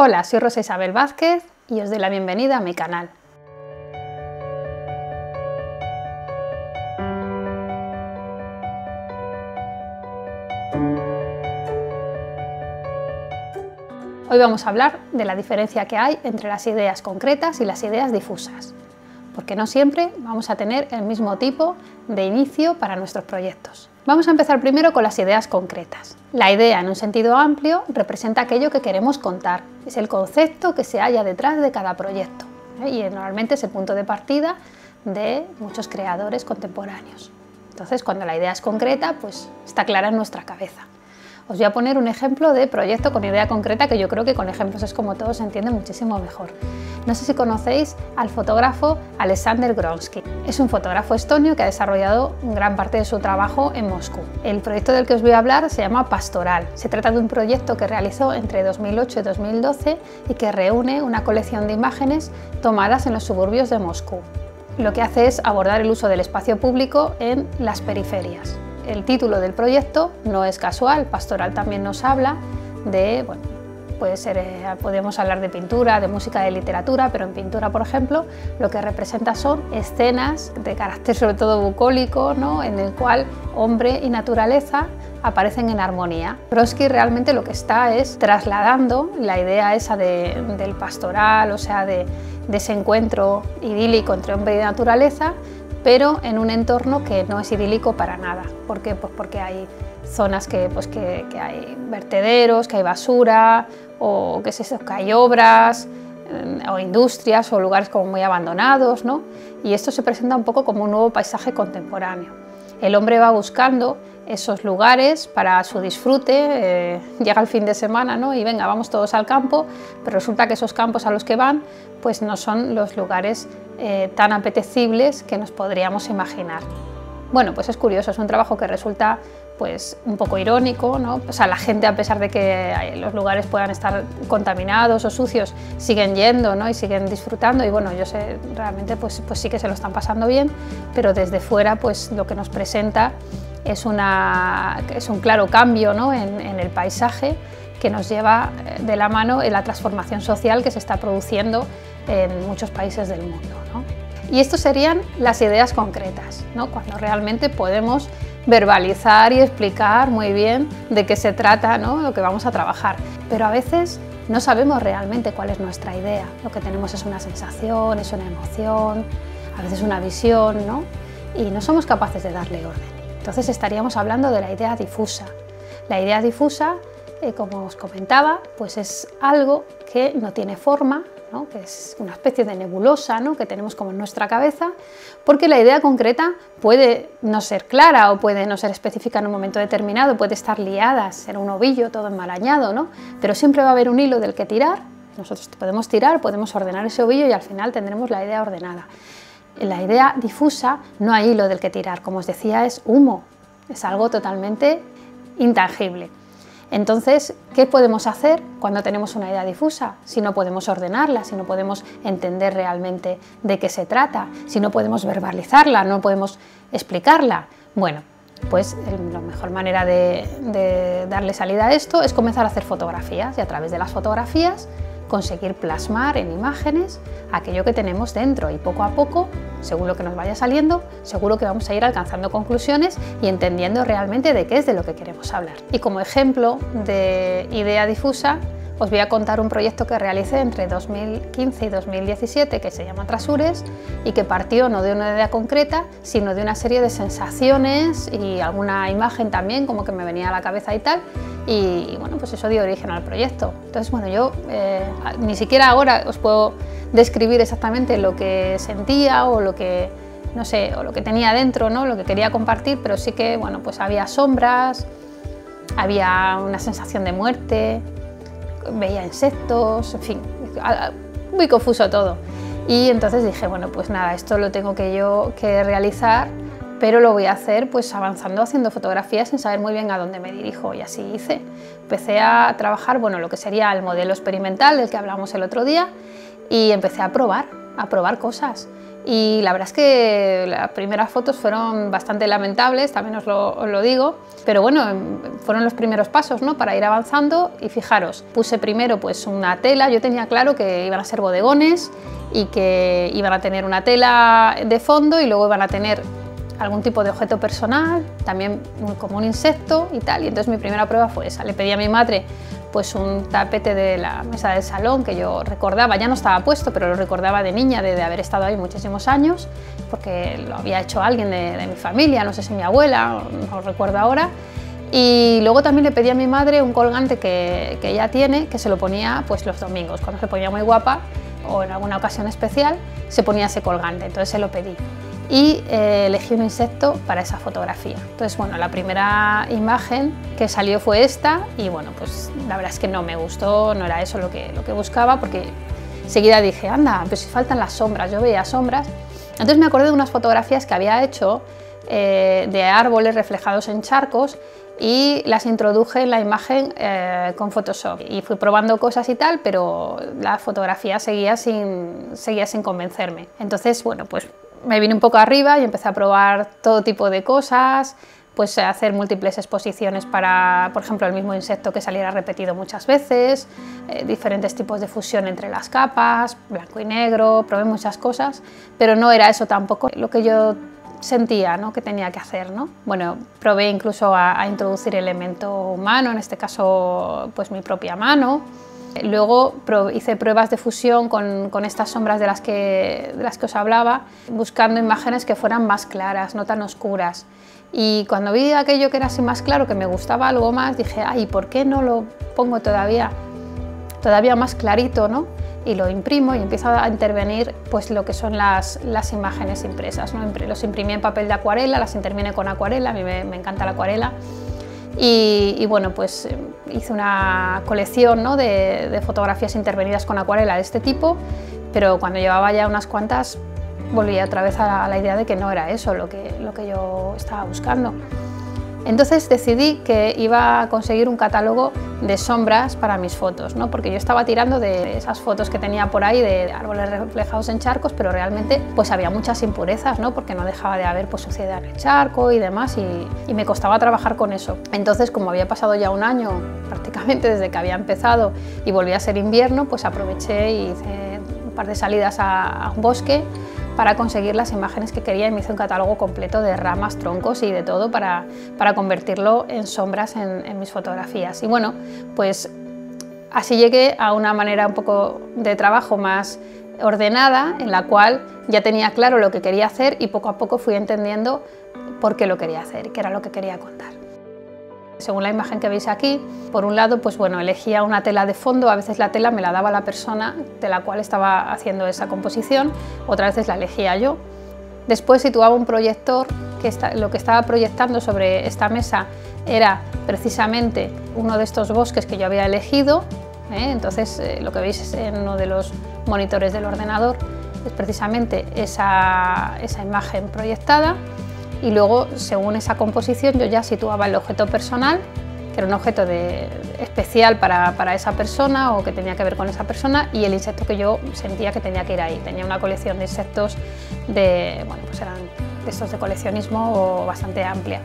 Hola, soy Rosa Isabel Vázquez y os doy la bienvenida a mi canal. Hoy vamos a hablar de la diferencia que hay entre las ideas concretas y las ideas difusas, porque no siempre vamos a tener el mismo tipo de inicio para nuestros proyectos. Vamos a empezar primero con las ideas concretas. La idea, en un sentido amplio, representa aquello que queremos contar. Es el concepto que se halla detrás de cada proyecto, y normalmente es el punto de partida de muchos creadores contemporáneos. Entonces, cuando la idea es concreta, pues está clara en nuestra cabeza. Os voy a poner un ejemplo de proyecto con idea concreta, que yo creo que con ejemplos es como todo se entiende muchísimo mejor. No sé si conocéis al fotógrafo Alexander Gronsky. Es un fotógrafo estonio que ha desarrollado gran parte de su trabajo en Moscú. El proyecto del que os voy a hablar se llama Pastoral. Se trata de un proyecto que realizó entre 2008 y 2012 y que reúne una colección de imágenes tomadas en los suburbios de Moscú. Lo que hace es abordar el uso del espacio público en las periferias. El título del proyecto no es casual. Pastoral también nos habla de, bueno, podemos hablar de pintura, de música, de literatura, pero en pintura, por ejemplo, lo que representa son escenas de carácter sobre todo bucólico, ¿no?, en el cual hombre y naturaleza aparecen en armonía. Gronsky realmente lo que está es trasladando la idea esa del pastoral, o sea, de ese encuentro idílico entre hombre y naturaleza, pero en un entorno que no es idílico para nada. ¿Por qué? Pues porque hay zonas que hay vertederos, que hay basura, o que hay obras, o industrias, o lugares como muy abandonados, ¿no? Y esto se presenta un poco como un nuevo paisaje contemporáneo. El hombre va buscando esos lugares para su disfrute, llega el fin de semana, ¿no?, y venga, vamos todos al campo, pero resulta que esos campos a los que van pues no son los lugares tan apetecibles que nos podríamos imaginar. Bueno, pues es curioso, es un trabajo que resulta pues un poco irónico, ¿no? O sea, la gente, a pesar de que los lugares puedan estar contaminados o sucios, siguen yendo, ¿no?, y siguen disfrutando, y bueno, yo sé, realmente pues sí que se lo están pasando bien, pero desde fuera pues lo que nos presenta es un claro cambio, ¿no?, en el paisaje, que nos lleva de la mano en la transformación social que se está produciendo en muchos países del mundo, ¿no? Y estos serían las ideas concretas, ¿no?, cuando realmente podemos verbalizar y explicar muy bien de qué se trata, ¿no?, lo que vamos a trabajar. Pero a veces no sabemos realmente cuál es nuestra idea. Lo que tenemos es una sensación, es una emoción, a veces una visión, ¿no?, y no somos capaces de darle orden. Entonces estaríamos hablando de la idea difusa. La idea difusa, como os comentaba, pues es algo que no tiene forma, ¿no?, que es una especie de nebulosa, ¿no?, que tenemos como en nuestra cabeza, porque la idea concreta puede no ser clara o puede no ser específica en un momento determinado, puede estar liada, ser un ovillo todo enmarañado, ¿no?, pero siempre va a haber un hilo del que tirar. Nosotros podemos tirar, podemos ordenar ese ovillo y al final tendremos la idea ordenada. En la idea difusa no hay hilo del que tirar, como os decía, es humo, es algo totalmente intangible. Entonces, ¿qué podemos hacer cuando tenemos una idea difusa? Si no podemos ordenarla, si no podemos entender realmente de qué se trata, si no podemos verbalizarla, no podemos explicarla. Bueno, pues la mejor manera de darle salida a esto es comenzar a hacer fotografías, y a través de las fotografías conseguir plasmar en imágenes aquello que tenemos dentro, y poco a poco, según lo que nos vaya saliendo, seguro que vamos a ir alcanzando conclusiones y entendiendo realmente de qué es de lo que queremos hablar. Y como ejemplo de idea difusa, os voy a contar un proyecto que realicé entre 2015 y 2017 que se llama Trasures, y que partió no de una idea concreta, sino de una serie de sensaciones y alguna imagen también como que me venía a la cabeza y tal, y bueno, pues eso dio origen al proyecto. Entonces, bueno, yo ni siquiera ahora os puedo describir exactamente lo que sentía o lo que, no sé, o lo que tenía dentro, ¿no?, lo que quería compartir, pero sí que, bueno, pues había sombras, había una sensación de muerte, veía insectos, en fin, muy confuso todo. Y entonces dije, bueno, pues nada, esto lo tengo que realizar, pero lo voy a hacer pues avanzando, haciendo fotografías sin saber muy bien a dónde me dirijo, y así hice. Empecé a trabajar, bueno, lo que sería el modelo experimental del que hablamos el otro día, y empecé a probar cosas. Y la verdad es que las primeras fotos fueron bastante lamentables, también os lo digo, pero bueno, fueron los primeros pasos, ¿no?, para ir avanzando. Y fijaros, puse primero pues una tela. Yo tenía claro que iban a ser bodegones y que iban a tener una tela de fondo y luego iban a tener algún tipo de objeto personal, también como un insecto y tal. Y entonces mi primera prueba fue esa. Le pedí a mi madre pues un tapete de la mesa del salón que yo recordaba, ya no estaba puesto, pero lo recordaba de niña, de haber estado ahí muchísimos años, porque lo había hecho alguien de mi familia, no sé si mi abuela, no recuerdo ahora. Y luego también le pedí a mi madre un colgante que ella tiene, que se lo ponía pues los domingos, cuando se ponía muy guapa o en alguna ocasión especial, se ponía ese colgante, entonces se lo pedí. Y elegí un insecto para esa fotografía. Entonces, bueno, la primera imagen que salió fue esta y bueno, pues la verdad es que no me gustó, no era eso lo que buscaba, porque enseguida dije, anda, pues si faltan las sombras, yo veía sombras. Entonces me acordé de unas fotografías que había hecho de árboles reflejados en charcos y las introduje en la imagen con Photoshop y fui probando cosas y tal, pero la fotografía seguía sin convencerme. Entonces, bueno, pues me vine un poco arriba y empecé a probar todo tipo de cosas, pues hacer múltiples exposiciones para, por ejemplo, el mismo insecto que saliera repetido muchas veces, diferentes tipos de fusión entre las capas, blanco y negro, probé muchas cosas, pero no era eso tampoco lo que yo sentía, ¿no?, que tenía que hacer, ¿no? Bueno, probé incluso a introducir elemento humano, en este caso pues mi propia mano. Luego hice pruebas de fusión con estas sombras de las que os hablaba, buscando imágenes que fueran más claras, no tan oscuras. Y cuando vi aquello que era así más claro, que me gustaba algo más, dije, ay, ¿por qué no lo pongo todavía más clarito, ¿no? Y lo imprimo y empiezo a intervenir pues lo que son las imágenes impresas, ¿no? Los imprimí en papel de acuarela, las intervine con acuarela, a mí me encanta la acuarela. Y bueno, pues hice una colección, ¿no?, de fotografías intervenidas con acuarela de este tipo, pero cuando llevaba ya unas cuantas volví otra vez a la idea de que no era eso lo que yo estaba buscando. Entonces decidí que iba a conseguir un catálogo de sombras para mis fotos, ¿no?, porque yo estaba tirando de esas fotos que tenía por ahí de árboles reflejados en charcos, pero realmente pues había muchas impurezas, ¿no?, porque no dejaba de haber pues suciedad en el charco y demás, y me costaba trabajar con eso. Entonces, como había pasado ya un año prácticamente desde que había empezado y volvía a ser invierno, pues aproveché y hice un par de salidas a un bosque para conseguir las imágenes que quería y me hice un catálogo completo de ramas, troncos y de todo para convertirlo en sombras en mis fotografías. Y bueno, pues así llegué a una manera un poco de trabajo más ordenada, en la cual ya tenía claro lo que quería hacer y poco a poco fui entendiendo por qué lo quería hacer, qué era lo que quería contar. Según la imagen que veis aquí, por un lado, pues bueno, elegía una tela de fondo, a veces la tela me la daba la persona de la cual estaba haciendo esa composición, otras veces la elegía yo. Después situaba un proyector, lo que estaba proyectando sobre esta mesa era precisamente uno de estos bosques que yo había elegido, entonces lo que veis es en uno de los monitores del ordenador, es precisamente esa imagen proyectada. Y luego, según esa composición, yo ya situaba el objeto personal, que era un objeto especial para esa persona o que tenía que ver con esa persona, y el insecto que yo sentía que tenía que ir ahí. Tenía una colección de insectos bueno, pues eran de estos de coleccionismo bastante amplia.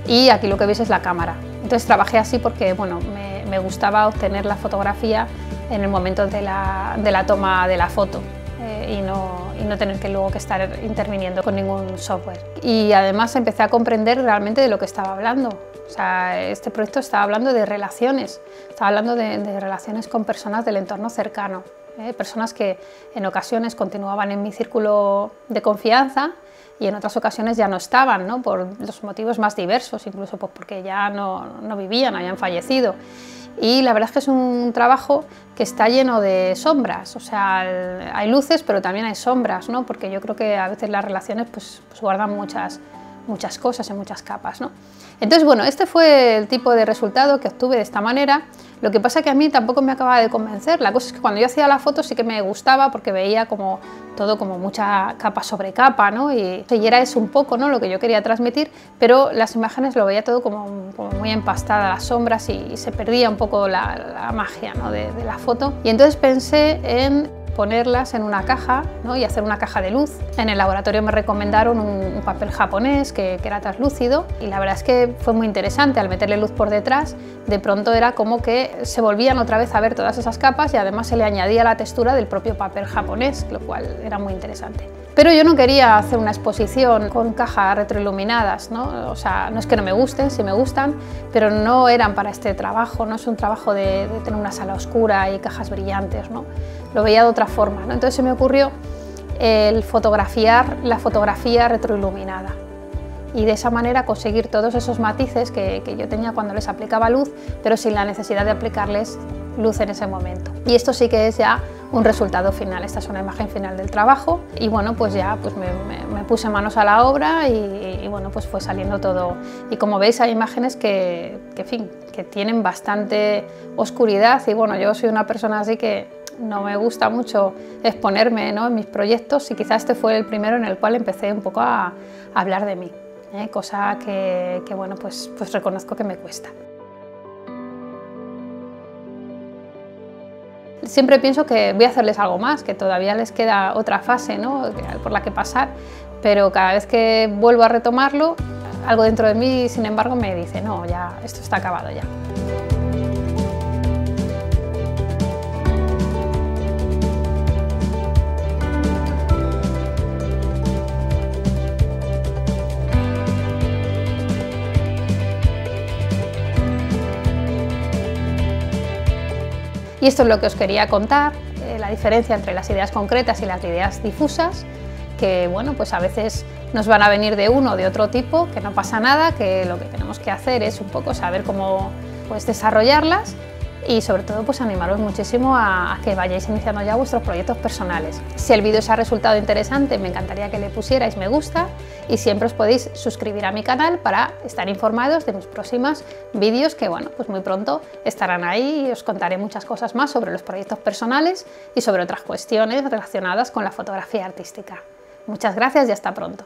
Y aquí lo que veis es la cámara. Entonces trabajé así porque bueno, me gustaba obtener la fotografía en el momento de la toma de la foto. Y no tener que luego estar interviniendo con ningún software. Y además empecé a comprender realmente de lo que estaba hablando. O sea, este proyecto estaba hablando de relaciones, estaba hablando de relaciones con personas del entorno cercano, personas que en ocasiones continuaban en mi círculo de confianza y en otras ocasiones ya no estaban, ¿no?, por los motivos más diversos, incluso pues porque ya no vivían, habían fallecido. Y la verdad es que es un trabajo que está lleno de sombras, o sea, hay luces pero también hay sombras, ¿no?, porque yo creo que a veces las relaciones pues guardan muchas cosas en muchas capas, ¿no? Entonces, bueno, este fue el tipo de resultado que obtuve de esta manera. Lo que pasa que a mí tampoco me acababa de convencer. La cosa es que cuando yo hacía la foto sí que me gustaba porque veía como todo como mucha capa sobre capa, ¿no? Y era eso un poco, ¿no?, lo que yo quería transmitir, pero las imágenes lo veía todo como muy empastada, las sombras, y se perdía un poco la magia, ¿no?, de la foto. Y entonces pensé en ponerlas en una caja, ¿no? Y hacer una caja de luz. En el laboratorio me recomendaron un papel japonés que era translúcido y la verdad es que fue muy interesante. Al meterle luz por detrás, de pronto era como que se volvían otra vez a ver todas esas capas y además se le añadía la textura del propio papel japonés, lo cual era muy interesante. Pero yo no quería hacer una exposición con cajas retroiluminadas, ¿no? O sea, no es que no me gusten, sí me gustan, pero no eran para este trabajo, no es un trabajo de tener una sala oscura y cajas brillantes, ¿no? Lo veía de otra forma, ¿no? Entonces se me ocurrió el fotografiar la fotografía retroiluminada y de esa manera conseguir todos esos matices que yo tenía cuando les aplicaba luz, pero sin la necesidad de aplicarles luz en ese momento. Y esto sí que es ya un resultado final, esta es una imagen final del trabajo y bueno, pues ya pues me puse manos a la obra y bueno, pues fue saliendo todo. Y como veis hay imágenes que tienen bastante oscuridad y bueno, yo soy una persona así que no me gusta mucho exponerme, ¿no?, en mis proyectos y quizás este fue el primero en el cual empecé un poco a hablar de mí, cosa que bueno, pues reconozco que me cuesta. Siempre pienso que voy a hacerles algo más, que todavía les queda otra fase, ¿no?, por la que pasar, pero cada vez que vuelvo a retomarlo, algo dentro de mí, sin embargo, me dice, no, ya, esto está acabado ya. Y esto es lo que os quería contar, la diferencia entre las ideas concretas y las ideas difusas, que bueno, pues a veces nos van a venir de uno o de otro tipo, que no pasa nada, que lo que tenemos que hacer es un poco saber cómo pues desarrollarlas y sobre todo pues animaros muchísimo a que vayáis iniciando ya vuestros proyectos personales. Si el vídeo os ha resultado interesante, me encantaría que le pusierais me gusta y siempre os podéis suscribir a mi canal para estar informados de mis próximos vídeos que bueno, pues muy pronto estarán ahí y os contaré muchas cosas más sobre los proyectos personales y sobre otras cuestiones relacionadas con la fotografía artística. Muchas gracias y hasta pronto.